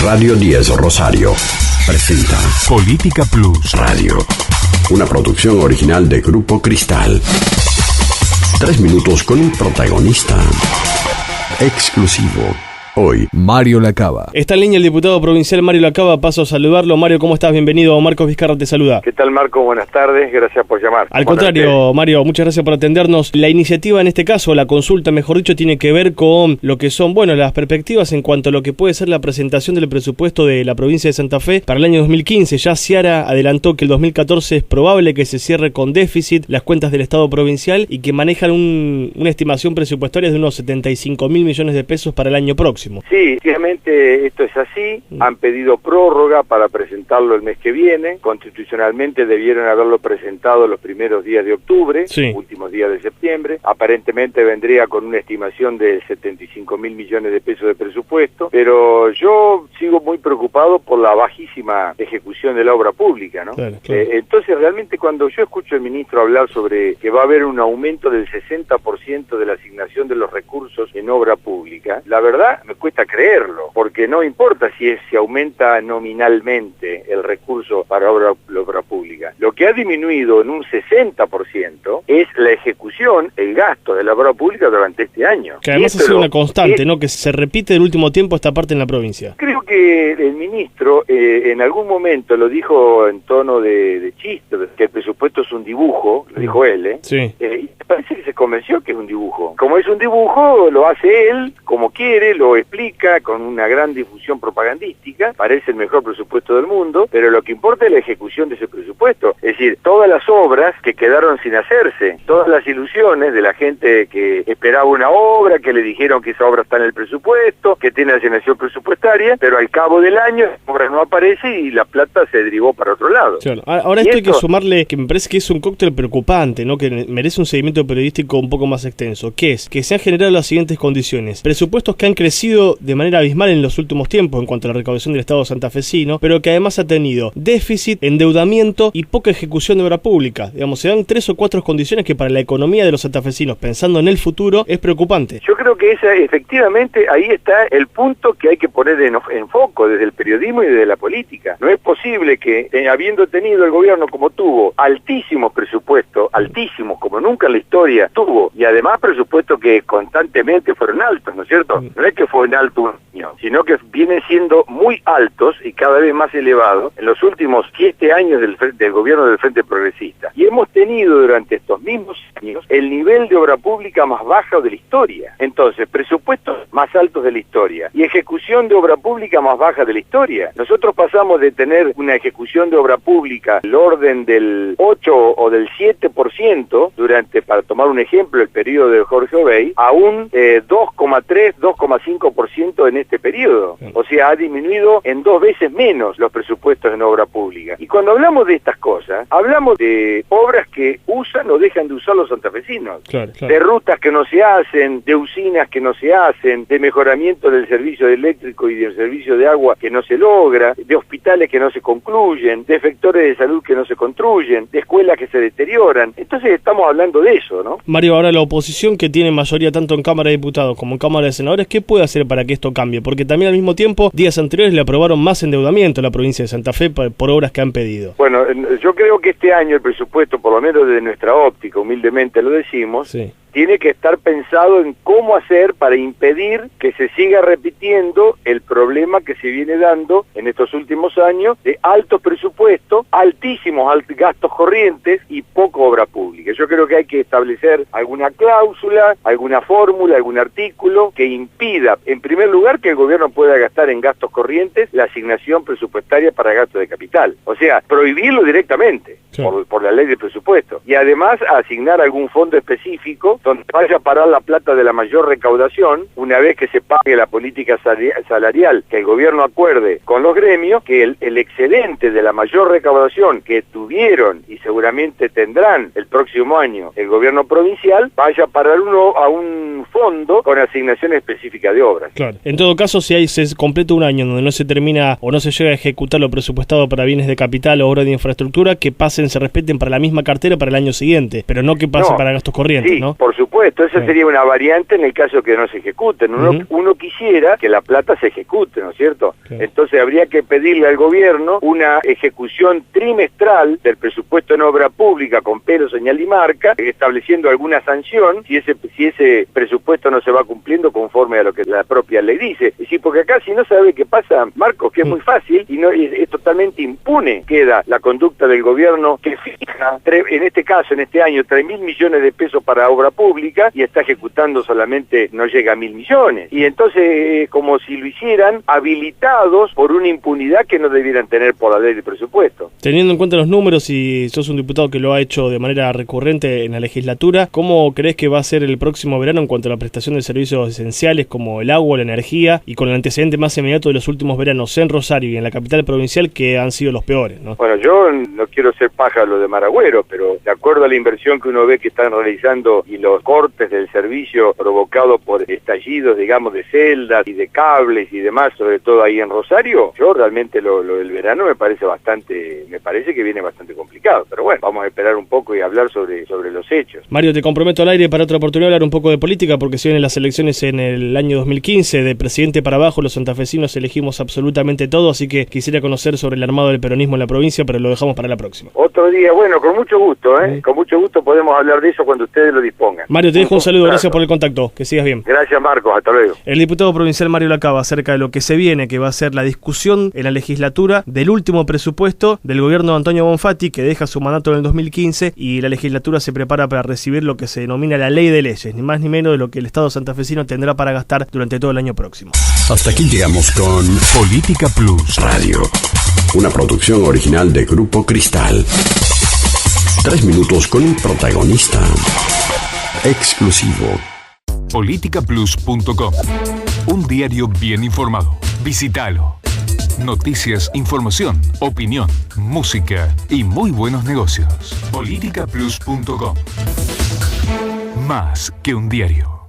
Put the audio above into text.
Radio 10 Rosario presenta Política Plus Radio, una producción original de Grupo Cristal. 3 minutos con un protagonista exclusivo. Hoy, Mario Lacaba. Está en línea el diputado provincial Mario Lacaba. Paso a saludarlo. Mario, ¿cómo estás? Bienvenido. Marcos Vizcarra te saluda. ¿Qué tal, Marco? Buenas tardes. Gracias por llamar. Al contrario, Mario, muchas gracias por atendernos. La iniciativa, en este caso, la consulta, mejor dicho, tiene que ver con lo que son, las perspectivas en cuanto a lo que puede ser la presentación del presupuesto de la provincia de Santa Fe para el año 2015. Ya Ciara adelantó que el 2014 es probable que se cierre con déficit las cuentas del Estado provincial y que manejan una estimación presupuestaria de unos 75.000 millones de pesos para el año próximo. Sí, efectivamente esto es así. Han pedido prórroga para presentarlo el mes que viene. Constitucionalmente debieron haberlo presentado los primeros días de octubre, últimos días de septiembre. Aparentemente vendría con una estimación de 75.000 millones de pesos de presupuesto, pero yo sigo muy preocupado por la bajísima ejecución de la obra pública, ¿no? Claro. Entonces realmente cuando yo escucho al ministro hablar sobre que va a haber un aumento del 60% de la asignación de los recursos en obra pública, la verdad me cuesta creerlo, porque no importa si aumenta nominalmente el recurso para la obra pública. Lo que ha disminuido en un 60% es la ejecución, el gasto de la obra pública durante este año. Que además ha sido una constante, ¿no? Que se repite el último tiempo esta parte en la provincia. Creo que el ministro en algún momento lo dijo en tono de chiste, que el presupuesto es un dibujo, lo dijo él, Sí. Y parece que se convenció que es un dibujo. Como es un dibujo, lo hace él, como quiere, lo explica con una gran difusión propagandística, parece el mejor presupuesto del mundo, pero lo que importa es la ejecución de ese presupuesto, es decir, todas las obras que quedaron sin hacerse, todas las ilusiones de la gente que esperaba una obra, que le dijeron que esa obra está en el presupuesto, que tiene asignación presupuestaria, pero al cabo del año la obra no aparece y la plata se derivó para otro lado. Claro. Ahora esto hay que sumarle que me parece que es un cóctel preocupante, ¿no? Que merece un seguimiento periodístico un poco más extenso, que es que se han generado las siguientes condiciones: presupuestos que han crecido de manera abismal en los últimos tiempos en cuanto a la recaudación del Estado santafesino, pero que además ha tenido déficit, endeudamiento y poca ejecución de obra pública. Digamos, se dan 3 o 4 condiciones que para la economía de los santafesinos, pensando en el futuro, es preocupante. Yo creo que efectivamente ahí está el punto que hay que poner en foco desde el periodismo y desde la política. No es posible que, habiendo tenido el gobierno como tuvo, altísimos presupuestos, altísimos como nunca en la historia tuvo, y además presupuestos que constantemente fueron altos, ¿no es cierto? No es que fue en alto un año, sino que vienen siendo muy altos y cada vez más elevados en los últimos 7 años del gobierno del Frente Progresista. Y hemos tenido durante estos mismos años el nivel de obra pública más bajo de la historia. Entonces, presupuestos más altos de la historia y ejecución de obra pública más baja de la historia. Nosotros pasamos de tener una ejecución de obra pública del orden del 8 o del 7% durante, para tomar un ejemplo, el periodo de Jorge Obey, a un 2,3, 2,5% en este periodo. O sea, ha disminuido en 2 veces menos los presupuestos en obra pública. Y cuando hablamos de estas cosas, hablamos de obras que usan o dejan de usar los santafesinos. Claro. De rutas que no se hacen, de usinas que no se hacen, de mejoramiento del servicio eléctrico y del servicio de agua que no se logra, de hospitales que no se concluyen, de sectores de salud que no se construyen, de escuelas que se deterioran. Entonces estamos hablando de eso, ¿no? Mario, ahora la oposición, que tiene mayoría tanto en Cámara de Diputados como en Cámara de Senadores, ¿qué puede hacer para que esto cambie? Porque también al mismo tiempo, días anteriores le aprobaron más endeudamiento a la provincia de Santa Fe por obras que han pedido. Bueno, yo creo que este año el presupuesto, por lo menos desde nuestra óptica, humildemente lo decimos, tiene que estar pensado en cómo hacer para impedir que se siga repitiendo el problema que se viene dando en estos últimos años de altos presupuestos, altísimos gastos corrientes y poca obra pública. Yo creo que hay que establecer alguna cláusula, alguna fórmula, algún artículo que impida, en primer lugar, que el gobierno pueda gastar en gastos corrientes la asignación presupuestaria para gastos de capital. O sea, prohibirlo directamente por la ley de presupuesto. Y además asignar algún fondo específico donde vaya a parar la plata de la mayor recaudación, una vez que se pague la política salarial que el gobierno acuerde con los gremios, que el excedente de la mayor recaudación que tuvieron y seguramente tendrán el próximo año el gobierno provincial, vaya a parar a un fondo con asignación específica de obras. Claro. En todo caso, si se completa un año donde no se termina o no se llega a ejecutar lo presupuestado para bienes de capital o obras de infraestructura, que se respeten para la misma cartera para el año siguiente, pero no que pase para gastos corrientes, ¿no? Por por supuesto, esa sería una variante en el caso que no se ejecuten. Uno quisiera que la plata se ejecute, ¿no es cierto? Entonces habría que pedirle al gobierno una ejecución trimestral del presupuesto en obra pública con pelo, señal y marca, estableciendo alguna sanción si ese presupuesto no se va cumpliendo conforme a lo que la propia ley dice. Es decir, porque acá si no sabe qué pasa, Marcos, que es muy fácil y no es totalmente impune queda la conducta del gobierno que fija, en este caso, en este año, 3.000 millones de pesos para obra pública y está ejecutando solamente, no llega a 1.000 millones. Y entonces, como si lo hicieran habilitados por una impunidad que no debieran tener por la ley de presupuesto. Teniendo en cuenta los números, y sos un diputado que lo ha hecho de manera recurrente en la legislatura, ¿cómo crees que va a ser el próximo verano en cuanto a la prestación de servicios esenciales como el agua, la energía, y con el antecedente más inmediato de los últimos veranos en Rosario y en la capital provincial que han sido los peores, ¿no? Bueno, yo no quiero ser pájaro de mal agüero, pero de acuerdo a la inversión que uno ve que están realizando y los cortes del servicio provocados por estallidos, digamos, de celdas y de cables y demás, sobre todo ahí en Rosario, yo realmente lo del verano me parece que viene bastante complicado, pero bueno, vamos a esperar un poco y hablar sobre los hechos. Mario, te comprometo al aire para otra oportunidad hablar un poco de política, porque se vienen las elecciones en el año 2015, de presidente para abajo, los santafesinos elegimos absolutamente todo, así que quisiera conocer sobre el armado del peronismo en la provincia, pero lo dejamos para la próxima. Otro día, bueno, con mucho gusto, con mucho gusto podemos hablar de eso cuando ustedes lo dispongan. Mario, te dejo un saludo, gracias por el contacto, que sigas bien. Gracias, Marcos, hasta luego. El diputado provincial Mario Lacaba acerca de lo que se viene, que va a ser la discusión en la legislatura del último presupuesto del gobierno de Antonio Bonfatti, que deja su mandato en el 2015, y la legislatura se prepara para recibir lo que se denomina la ley de leyes, ni más ni menos de lo que el Estado santafesino tendrá para gastar durante todo el año próximo. Hasta aquí llegamos con Política Plus Radio, una producción original de Grupo Cristal. 3 minutos con un protagonista exclusivo. Politicaplus.com. Un diario bien informado. Visítalo. Noticias, información, opinión, música y muy buenos negocios. Politicaplus.com. Más que un diario.